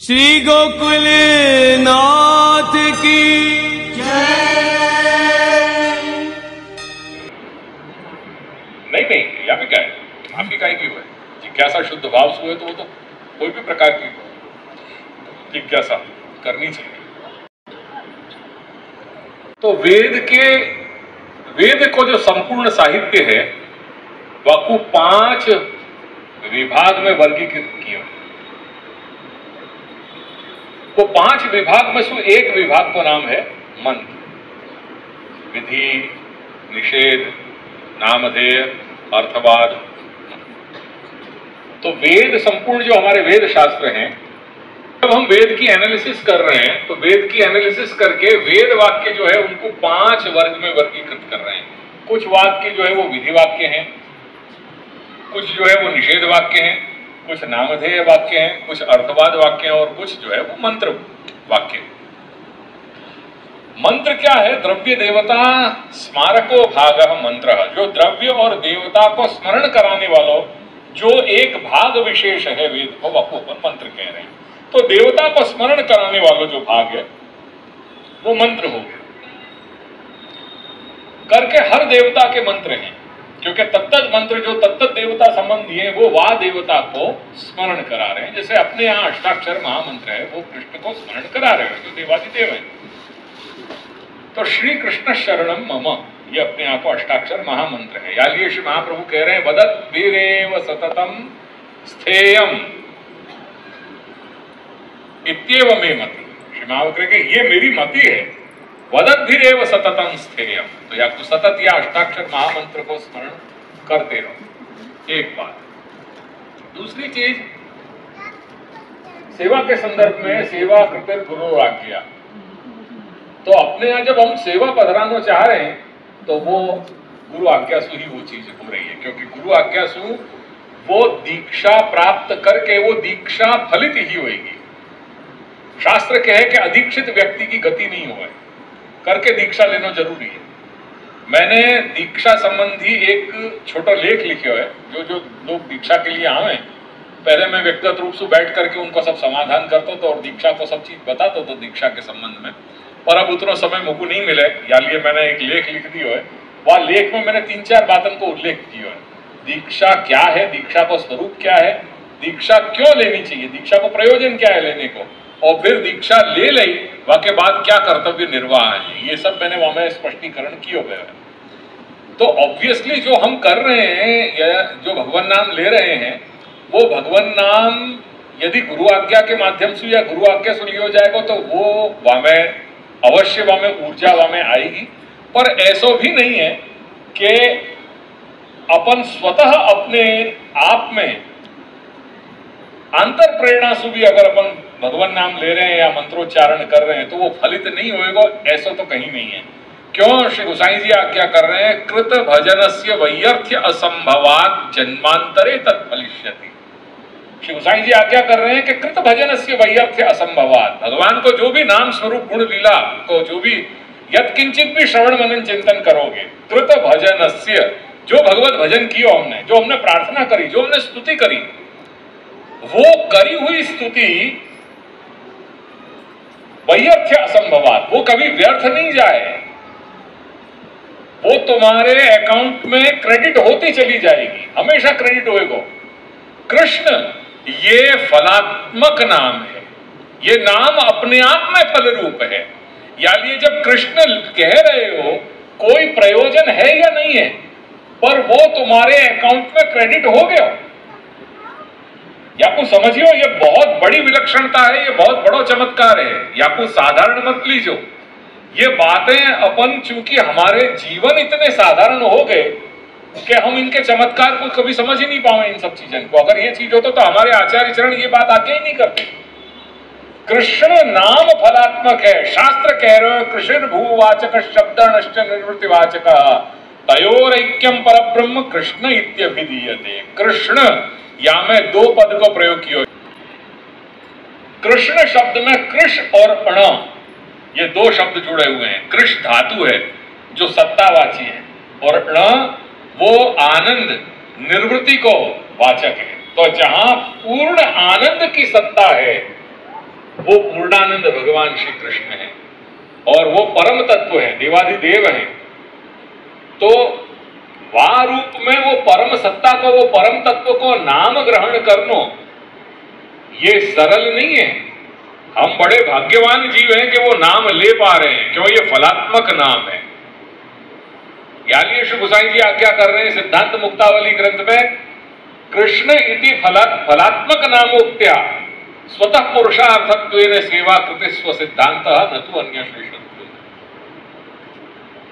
श्री गोकुल नाथ की नहीं, यहाँ पे क्या है, माफी का क्यों है? जिज्ञासा शुद्ध भाव से हुए तो वो तो कोई भी प्रकार की जिज्ञासा करनी चाहिए। तो वेद को जो संपूर्ण साहित्य है वह 5 विभाग में वर्गीकृत किया। तो 5 विभाग में से एक विभाग का नाम है मंत्र, विधि, निषेध, नामधेय, अर्थवाद। तो वेद संपूर्ण जो हमारे वेद शास्त्र हैं, जब हम वेद की एनालिसिस कर रहे हैं तो वेद की एनालिसिस करके वेद वाक्य जो है उनको 5 वर्ग में वर्गीकृत कर रहे हैं। कुछ वाक्य जो है वो विधि वाक्य हैं, कुछ जो है वो निषेध वाक्य हैं, कुछ नामधेय वाक्य हैं, कुछ अर्थवाद वाक्य हैं और कुछ जो है वो मंत्र वाक्य। मंत्र क्या है? द्रव्य देवता स्मारको भागः मंत्र, जो द्रव्य और देवता को स्मरण कराने वालों जो एक भाग विशेष है वेद को, वह मंत्र कह रहे हैं। तो देवता को स्मरण कराने वालों जो भाग है वो मंत्र हो गया। करके हर देवता के मंत्र हैं, क्योंकि तत्त मंत्र जो तत्त देवता संबंधी है वो वाह देवता को स्मरण करा रहे हैं। जैसे अपने यहाँ अष्टाक्षर महामंत्र है वो कृष्ण को स्मरण करा रहे हैं, जो देवादिदेव है। तो श्री कृष्ण शरणम मम, ये अपने आप को अष्टाक्षर महामंत्र है। या लिए श्री महाप्रभु कह रहे हैं वदत वीरेव सततम स्थेयम इत्येव मे मति। श्री महाप्रभु कह ये मेरी मति है, वदत वीरेव सततम स्थेयम। तो या तो सतत या अष्टाक्षर महामंत्र को स्मरण करते रहो, एक बात। दूसरी चीज, सेवा के संदर्भ में सेवा कृते गुरु आज्ञा। तो अपने यहाँ जब हम सेवा पधराना चाह रहे हैं तो वो गुरु आज्ञासु ही वो चीज हो रही है, क्योंकि गुरु आज्ञासु वो दीक्षा प्राप्त करके वो दीक्षा फलित ही होगी। शास्त्र कहे कि अदीक्षित व्यक्ति की गति नहीं होए, करके दीक्षा लेना जरूरी है। मैंने दीक्षा संबंधी एक छोटा लेख लिखा है। जो लोग दीक्षा के लिए आवे, पहले मैं व्यक्तिगत रूप से बैठ करके उनको सब समाधान करता था और दीक्षा को सब चीज बताता था दीक्षा के संबंध में, पर अब उतना समय मुझको नहीं मिले, या लिए मैंने एक लेख लिख दिया है। वह लेख में मैंने 3-4 बातों को उल्लेख किया है। दीक्षा क्या है, दीक्षा का स्वरूप क्या है, दीक्षा क्यों लेनी चाहिए, दीक्षा को प्रयोजन क्या है लेने को, और फिर दीक्षा ले ली वह के बाद क्या कर्तव्य निर्वाह है, ये सब मैंने वहां में स्पष्टीकरण किया गया है। तो ऑब्वियसली जो हम कर रहे हैं या जो भगवान नाम ले रहे हैं वो भगवान नाम यदि गुरु आज्ञा के माध्यम से या गुरु आज्ञा से लिया जाएगा तो वो वहां में अवश्य वहां में ऊर्जा वहां में आएगी। पर ऐसा भी नहीं है कि अपन स्वतः अपने आप में अंतर प्रेरणा से भी अगर अपन भगवान नाम ले रहे हैं या मंत्रोच्चारण कर रहे हैं तो वो फलित नहीं होएगा, ऐसा तो कहीं नहीं है। क्यों? श्री गोसाई जी आज्ञा कर रहे हैं कृत भजनस्य वैयर्थ्य असंभवात् जन्मांतरे तत्फलिष्यति। श्री गोसाई जी आज्ञा कर रहे हैं कि कृत भजनस्य वैयर्थ्य असंभवात्, भगवान को जो भी नाम स्वरूप गुण लीला को जो भी यत्किंचित भी श्रवण मनन चिंतन करोगे, कृत भजनस्य, जो भगवत भजन किया हमने, जो हमने प्रार्थना करी, जो हमने स्तुति करी, वो करी हुई स्तुति वैयर्थ्य असंभवात्, वो कभी व्यर्थ नहीं जाए, वो तुम्हारे अकाउंट में क्रेडिट होती चली जाएगी, हमेशा क्रेडिट होएगा। कृष्ण ये फलात्मक नाम है, ये नाम अपने आप में फल रूप है। यानी जब कृष्ण कह रहे हो कोई प्रयोजन है या नहीं है, पर वो तुम्हारे अकाउंट में क्रेडिट हो गया, या कुछ समझियो ये बहुत बड़ी विलक्षणता है, ये बहुत बड़ा चमत्कार है, या कुछ साधारण मत लीजो। ये बातें अपन चूंकि हमारे जीवन इतने साधारण हो गए कि हम इनके चमत्कार को कभी समझ ही नहीं पाए इन सब चीजों को। अगर ये चीज होता तो हमारे आचार्य चरण ये बात आगे ही नहीं करते। कृष्ण नाम फलात्मक है, शास्त्र कह रहे हो कृष्ण भूवाचक शब्द नष्ट निवृत्तिवाचक तयोरैक्यम परब्रह्म कृष्ण इत्यभिधीयते। कृष्ण या में 2 पद को प्रयोग किया। कृष्ण शब्द में कृष और अण ये 2 शब्द जुड़े हुए हैं। कृष धातु है जो सत्तावाची है और अण वो आनंद निवृत्ति को वाचक है। तो जहां पूर्ण आनंद की सत्ता है वो पूर्णानंद भगवान श्री कृष्ण है और वो परम तत्व है, देवाधिदेव है। तो वा रूप में वो परम सत्ता को, वो परम तत्व को नाम ग्रहण करना ये सरल नहीं है। हम बड़े भाग्यवान जीव हैं कि वो नाम ले पा रहे हैं, क्यों? ये फलात्मक नाम है। यानी श्री गोसाई जी आज्ञा कर रहे हैं सिद्धांत मुक्तावली ग्रंथ में, कृष्ण इति फलात्मक नामोक्त्या स्वतः पुरुषार्थत्वेन सेवा कृति स्व सिद्धांत न तो अन्य श्रेष्ठ।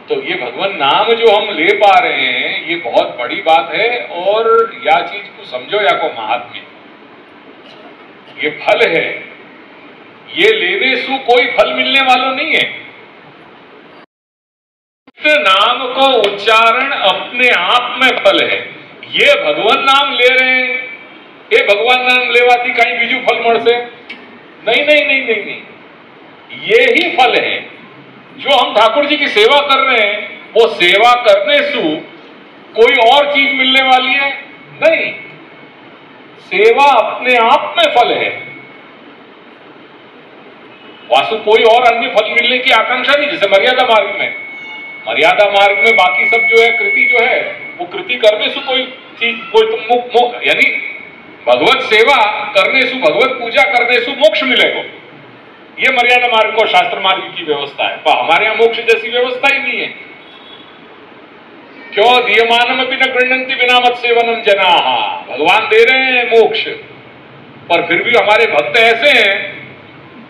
तो ये भगवान नाम जो हम ले पा रहे हैं ये बहुत बड़ी बात है। और या चीज को समझो या को महात्म्य, ये फल है, ये लेने से कोई फल मिलने वाला नहीं है। नाम को उच्चारण अपने आप में फल है। ये भगवान नाम ले रहे हैं, ये भगवान नाम लेवाती कहीं बीजू फल मर से नहीं नहीं नहीं नहीं नहीं, ये ही फल है। जो हम ठाकुर जी की सेवा कर रहे हैं वो सेवा करने से कोई और चीज मिलने वाली है नहीं, सेवा अपने आप में फल है। वास्तु कोई और अन्य फल मिलने की आकांक्षा नहीं। जैसे मर्यादा मार्ग में, मर्यादा मार्ग में बाकी सब जो है कृति जो है वो कृति करने से कोई चीज, कोई यानी भगवत सेवा करने से, भगवत पूजा करने से मोक्ष मिलेगा। ये मर्यादा मार्ग को शास्त्र मार्ग की व्यवस्था है, पर हमारे यहां मोक्ष जैसी व्यवस्था ही नहीं है। क्यों? दीयमानम अपि न गृह्णन्ति बिना मत सेवनम जनाः। भगवान दे रहे हैं मोक्ष, पर फिर भी हमारे भक्त ऐसे हैं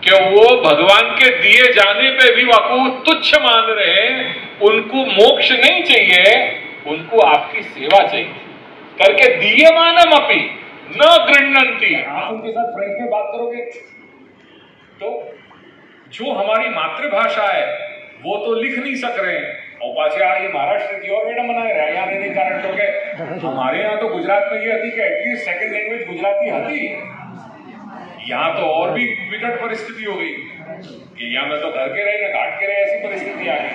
कि वो भगवान के दिए जाने पे भी वाकू तुच्छ मान रहे हैं। उनको मोक्ष नहीं चाहिए, उनको आपकी सेवा चाहिए करके दीयमानम अपि न गृह्णन्ति। आप उनके साथ फ्रेंच में बात करोगे तो जो हमारी मातृभाषा है वो तो लिख नहीं सक रहे हैं। और पाछे ये महाराष्ट्र की और मैडम बनाए रहे यहाँ रहने कारण क्योंकि हमारे यहाँ तो गुजरात में ये थी कि एटलीस्ट सेकंड लैंग्वेज गुजराती हती। यहाँ तो और भी विकट परिस्थिति हो गई कि यहाँ में तो घर के रहे ना घाट के रहे, ऐसी परिस्थिति आ गई।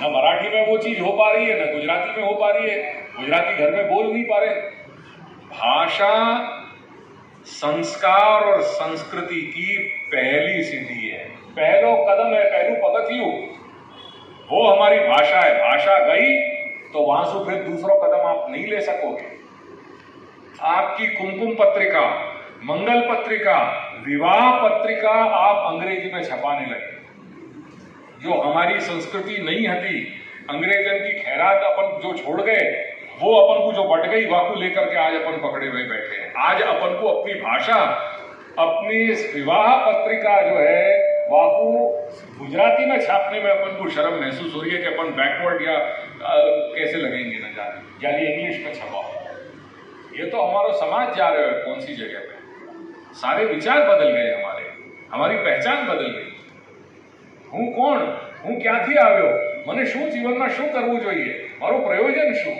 ना मराठी में वो चीज हो पा रही है, ना गुजराती में हो पा रही है। गुजराती घर में बोल नहीं पा रहे। भाषा संस्कार और संस्कृति की पहली सीढ़ी है, पहलो कदम है, पहलू पगथियु वो हमारी भाषा है। भाषा गई तो वहां से फिर दूसरा कदम आप नहीं ले सकोगे। आपकी कुमकुम पत्रिका, मंगल पत्रिका, विवाह पत्रिका आप अंग्रेजी में छपाने लगे। जो हमारी संस्कृति नहीं हती, अंग्रेजन की खैरात अपन जो छोड़ गए, वो अपन को जो बट गई वाकू लेकर के आज अपन पकड़े हुए बैठे हैं। आज अपन को अपनी भाषा, अपनी विवाह पत्रिका जो है वाकू गुजराती में छापने में अपन को शर्म महसूस हो रही है कि अपन बैकवर्ड या कैसे लगेंगे न जाने, यानी इंग्लिश में छपाओ। ये तो हमारा समाज जा रहे हो कौन सी जगह पे। सारे विचार बदल गए हमारे, हमारी पहचान बदल गई। हूँ कौन, हूँ क्या थी આવ્યો, મને શું જીવનમાં શું કરવું જોઈએ, મારું પ્રયોજન શું?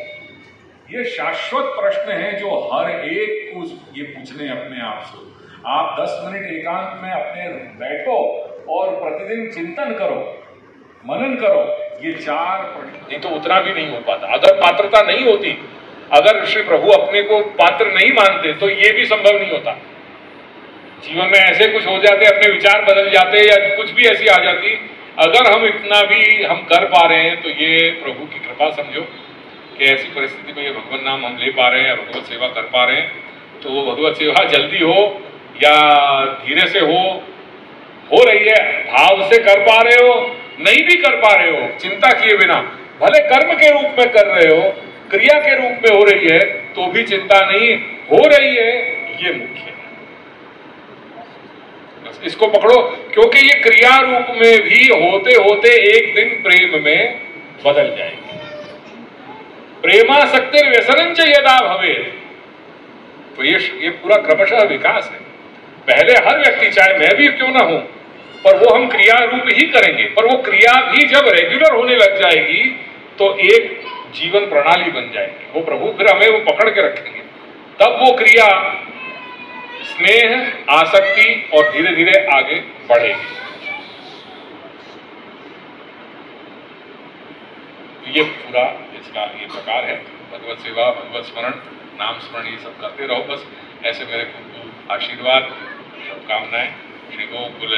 ये शाश्वत प्रश्न है जो हर एक को ये पूछने अपने आप से। आप 10 मिनट एकांत में अपने बैठो और प्रतिदिन चिंतन करो, मनन करो। ये 4 प्रश्न नहीं तो उतना भी नहीं हो पाता। अगर पात्रता नहीं होती, अगर श्री प्रभु अपने को पात्र नहीं मानते तो ये भी संभव नहीं होता। जीवन में ऐसे कुछ हो जाते, अपने विचार बदल जाते या कुछ भी ऐसी आ जाती। अगर हम इतना भी हम कर पा रहे हैं तो ये प्रभु की कृपा समझो कि ऐसी परिस्थिति में ये भगवत नाम हम ले पा रहे हैं, भगवत सेवा कर पा रहे हैं। तो वो भगवत सेवा जल्दी हो या धीरे से हो रही है, भाव से कर पा रहे हो, नहीं भी कर पा रहे हो, चिंता किए बिना, भले कर्म के रूप में कर रहे हो, क्रिया के रूप में हो रही है तो भी चिंता नहीं, हो रही है, ये मुख्य है। बस इसको पकड़ो, क्योंकि ये क्रिया रूप में भी होते होते एक दिन प्रेम में बदल जाएगी। प्रेमासक्तिर व्यसनंच यदा भवेत्। तो ये पूरा क्रमशः विकास है। पहले हर व्यक्ति, चाहे मैं भी क्यों ना हूं, पर वो हम क्रिया रूप ही करेंगे। पर वो क्रिया भी जब रेगुलर होने लग जाएगी तो एक जीवन प्रणाली बन जाएगी। वो प्रभु फिर हमें वो पकड़ के रखेंगे, तब वो क्रिया स्नेह, आसक्ति और धीरे धीरे आगे बढ़ेगी। ये पूरा इसका ये प्रकार है। भगवत सेवा, भगवत स्मरण, नाम स्मरण ये सब करते रहो। बस ऐसे मेरे को आशीर्वाद, शुभकामनाएं श्री गोकुल